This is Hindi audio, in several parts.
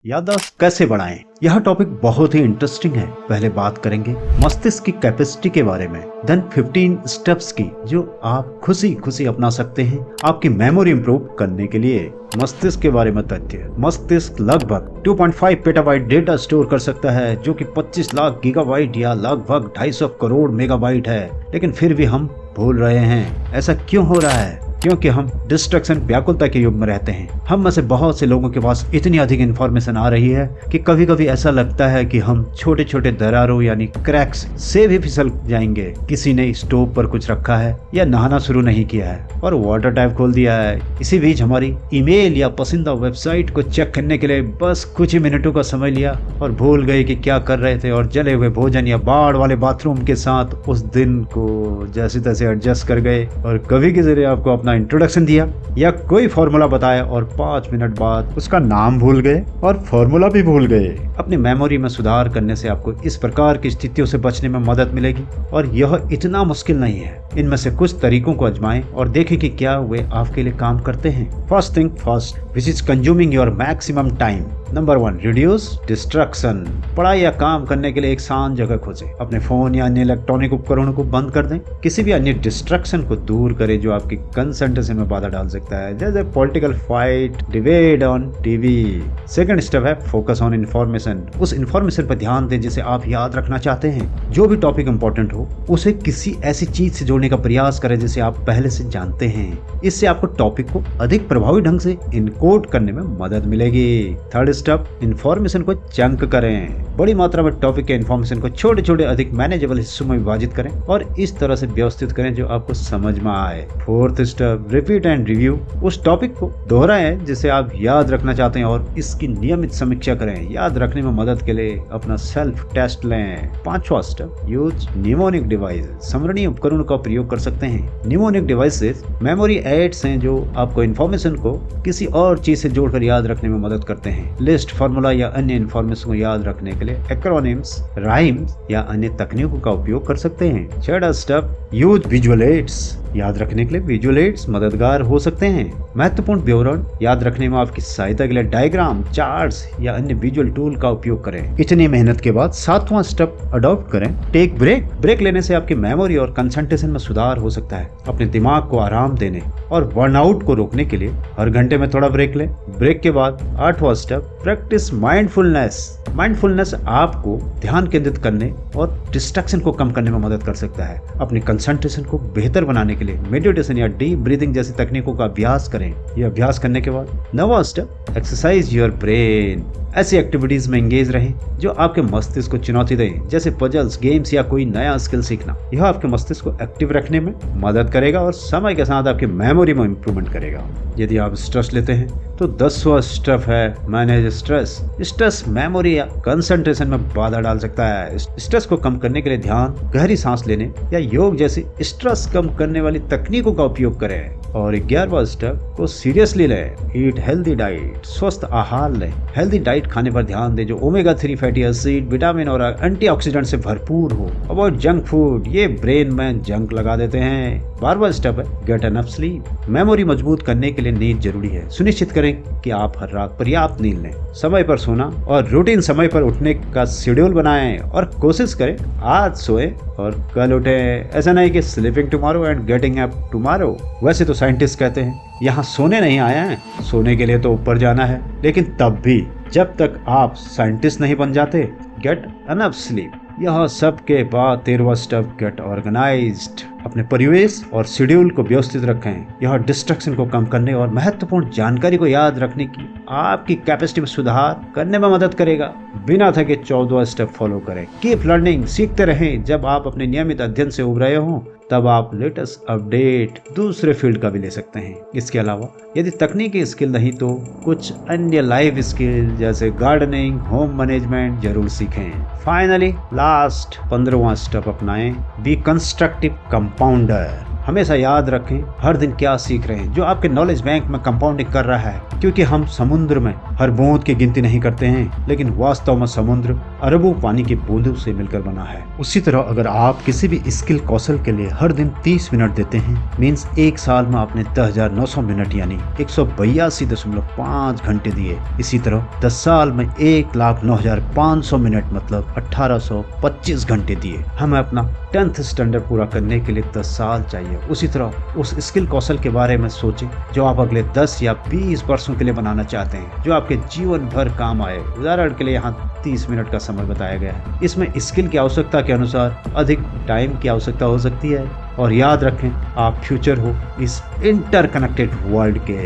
याददाश्त कैसे बढ़ाएं? यह टॉपिक बहुत ही इंटरेस्टिंग है। पहले बात करेंगे मस्तिष्क की कैपेसिटी के बारे में, देन 15 स्टेप्स की जो आप खुशी खुशी अपना सकते हैं आपकी मेमोरी इंप्रूव करने के लिए। मस्तिष्क के बारे में तथ्य, मस्तिष्क लगभग 2.5 पेटाबाइट डेटा स्टोर कर सकता है जो कि 25 लाख गीगाबाइट या लगभग 250 करोड़ मेगाबाइट है, लेकिन फिर भी हम भूल रहे हैं। ऐसा क्यों हो रहा है? क्योंकि हम डिस्ट्रैक्शन व्याकुलता के युग में रहते हैं। हम में से बहुत से लोगों के पास इतनी अधिक इन्फॉर्मेशन आ रही है कि कभी कभी ऐसा लगता है कि हम छोटे छोटे दरारों यानी क्रैक्स से भी फिसल जाएंगे। किसी ने स्टोव पर कुछ रखा है या नहाना शुरू नहीं किया है और वाटर टैप खोल दिया है। इसी बीच हमारी ईमेल या पसंदीदा वेबसाइट को चेक करने के लिए बस कुछ ही मिनटों का समय लिया और भूल गए कि क्या कर रहे थे, और जले हुए भोजन या बाढ़ वाले बाथरूम के साथ उस दिन को जैसे तैसे एडजस्ट कर गए। और कभी के जरिए आपको अपना इंट्रोडक्शन दिया या कोई फॉर्मूला बताया और 5 मिनट बाद उसका नाम भूल गए और फॉर्मूला भी भूल गए। अपनी मेमोरी में सुधार करने से आपको इस प्रकार की स्थितियों से बचने में मदद मिलेगी और यह इतना मुश्किल नहीं है। इनमें से कुछ तरीकों को आजमाएं और देखें कि क्या वे आपके लिए काम करते हैं। First thing first, which is consuming your maximum time. Number 1, reduce distraction. पढ़ाई या काम करने के लिए एक शांत जगह खोजें। अपने फोन या अन्य इलेक्ट्रॉनिक उपकरणों को बंद कर दें। किसी भी अन्य डिस्ट्रैक्शन को दूर करें जो आपकी कंसंट्रेशन में बाधा डाल सकता है, जैसे political fight, debate on TV. Second step है फोकस ऑन इन्फॉर्मेशन। उस इन्फॉर्मेशन पर ध्यान दें जिसे आप याद रखना चाहते हैं। जो भी टॉपिक इंपॉर्टेंट हो उसे किसी ऐसी चीज से जोड़ने का प्रयास करें जिसे आप पहले से जानते हैं। इससे आपको टॉपिक को अधिक प्रभावी ढंग से इनकोड करने में मदद मिलेगी। थर्ड स्टेप, इन्फॉर्मेशन को चंक करें। बड़ी मात्रा में टॉपिक के इन्फॉर्मेशन को छोटे छोटे अधिक मैनेजेबल हिस्सों में विभाजित करें और इस तरह से व्यवस्थित करें जो आपको समझ में आए। Fourth step, repeat and review. उस टॉपिक को दोहराएं जिसे आप याद रखना चाहते हैं और इसकी नियमित समीक्षा करें। याद रखने में मदद के लिए अपना सेल्फ टेस्ट लें। पांचवा स्टेप, यूज निमोनिक डिवाइस। स्मरणीय उपकरणों का प्रयोग कर सकते हैं। निमोनिक डिवाइसेस मेमोरी एड्स हैं जो आपको इन्फॉर्मेशन को किसी और चीज से जोड़कर याद रखने में मदद करते हैं। लिस्ट, फार्मूला या अन्य इन्फॉर्मेशन को याद रखने के लिए एक्रोनिम्स, राइम्स या अन्य तकनीकों का उपयोग कर सकते हैं। छठा स्टेप, यूज विजुअल एड्स। याद रखने के लिए विजुअल एड्स मददगार हो सकते हैं। महत्वपूर्ण विवरण याद रखने में आपकी सहायता के लिए डायग्राम, चार्ट्स या अन्य विजुअल टूल का उपयोग करें। इतनी मेहनत के बाद सातवां स्टेप अडॉप्ट करें, टेक ब्रेक। ब्रेक लेने से आपकी मेमोरी और कंसंट्रेशन में सुधार हो सकता है। अपने दिमाग को आराम देने और बर्नआउट को रोकने के लिए हर घंटे में थोड़ा ब्रेक लें। ब्रेक के बाद आठवां स्टेप, प्रैक्टिस माइंडफुलनेस। माइंडफुलनेस आपको ध्यान केंद्रित करने और डिस्ट्रैक्शन को कम करने में मदद कर सकता है। अपनी कंसंट्रेशन को बेहतर बनाने के लिए मेडिटेशन या डीप ब्रीदिंग जैसी तकनीकों का अभ्यास करें। यह अभ्यास करने के बाद नौवां स्टेप, एक्सरसाइज योर ब्रेन। ऐसी एक्टिविटीज में एंगेज रहें जो आपके मस्तिष्क को चुनौती दें, जैसे पजल्स, गेम्स या कोई नया स्किल सीखना। यह आपके मस्तिष्क को एक्टिव रखने में मदद करेगा और समय के साथ आपकी मेमोरी में इंप्रूवमेंट करेगा। यदि आप स्ट्रेस लेते हैं तो 10वां स्टेप है मैनेज स्ट्रेस। स्ट्रेस मेमोरी या कंसंट्रेशन में बाधा डाल सकता है। स्ट्रेस को कम करने के लिए ध्यान, गहरी सांस लेने या योग जैसी स्ट्रेस कम करने वाली तकनीकों का उपयोग करें। और 11वां स्टेप को सीरियसली लें, ईट हेल्दी डाइट। स्वस्थ आहार लें। हेल्दी डाइट खाने पर ध्यान दें जो ओमेगा 3 फैटी एसिड, विटामिन और एंटीऑक्सीडेंट से भरपूर हो। अवॉइड जंक फूड, ये ब्रेन में जंक लगा देते हैं। 12वां स्टेप है गेट एनफ स्लीप। मेमोरी मजबूत करने के लिए नींद जरूरी है। सुनिश्चित करें कि आप हर रात पर्याप्त नींद लें। समय पर सोना और रूटीन समय पर उठने का शेड्यूल बनाएं और कोशिश करें आज सोएं और कल उठें। ऐसा नहीं कि sleeping tomorrow and getting up tomorrow. वैसे तो साइंटिस्ट कहते हैं यहाँ सोने नहीं आए हैं, सोने के लिए तो ऊपर जाना है, लेकिन तब भी जब तक आप साइंटिस्ट नहीं बन जाते, गेट एनफ स्लीप। यह सब के बाद 13वां स्टेप, गेट ऑर्गेनाइज्ड। अपने परिवेश और शेड्यूल को व्यवस्थित रखें। यह डिस्ट्रैक्शन को कम करने और महत्वपूर्ण जानकारी को याद रखने की आपकी कैपेसिटी में सुधार करने में मदद करेगा। बिना थके 14वां स्टेप फॉलो करें, कीप लर्निंग। सीखते रहें। जब आप अपने नियमित अध्ययन से उब रहे हों तब आप लेटेस्ट अपडेट दूसरे फील्ड का भी ले सकते हैं। इसके अलावा यदि तकनीकी स्किल नहीं तो कुछ अन्य लाइफ स्किल जैसे गार्डनिंग, होम मैनेजमेंट जरूर सीखें। फाइनली लास्ट 15वां स्टेप अपनाएं, बी कंस्ट्रक्टिव कंपाउंडर। हमेशा याद रखें हर दिन क्या सीख रहे हैं जो आपके नॉलेज बैंक में कंपाउंडिंग कर रहा है, क्योंकि हम समुद्र में हर बूंद की गिनती नहीं करते हैं, लेकिन वास्तव में समुद्र अरबों पानी की बूंदों से मिलकर बना है। उसी तरह अगर आप किसी भी स्किल कौशल के लिए हर दिन 30 मिनट देते हैं, मीन्स एक साल में आपने 10,900 मिनट यानी 182.5 घंटे दिए। इसी तरह 10 साल में 1,09,500 मिनट मतलब 1825 घंटे दिए। हमें अपना 10th स्टैंडर्ड पूरा करने के लिए 10 साल चाहिए। उसी तरह उस स्किल कौशल के बारे में सोचें जो आप अगले 10 या 20 वर्षों के लिए बनाना चाहते हैं, जो आपके जीवन भर काम आए। उदाहरण के लिए यहाँ 30 मिनट का समय बताया गया है। इसमें स्किल की आवश्यकता के अनुसार अधिक टाइम की आवश्यकता हो सकती है। और याद रखें आप फ्यूचर हो इस इंटरकनेक्टेड वर्ल्ड के।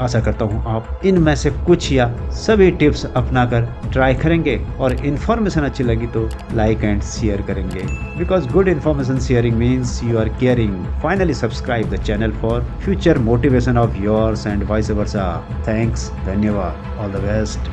आशा करता हूँ आप इनमें से कुछ या सभी टिप्स अपनाकर ट्राई करेंगे और इन्फॉर्मेशन अच्छी लगी तो लाइक एंड शेयर करेंगे, because good information sharing means you are caring. Finally subscribe the channel for future motivation of yours and vice versa. Thanks, धन्यवाद, ऑल द बेस्ट।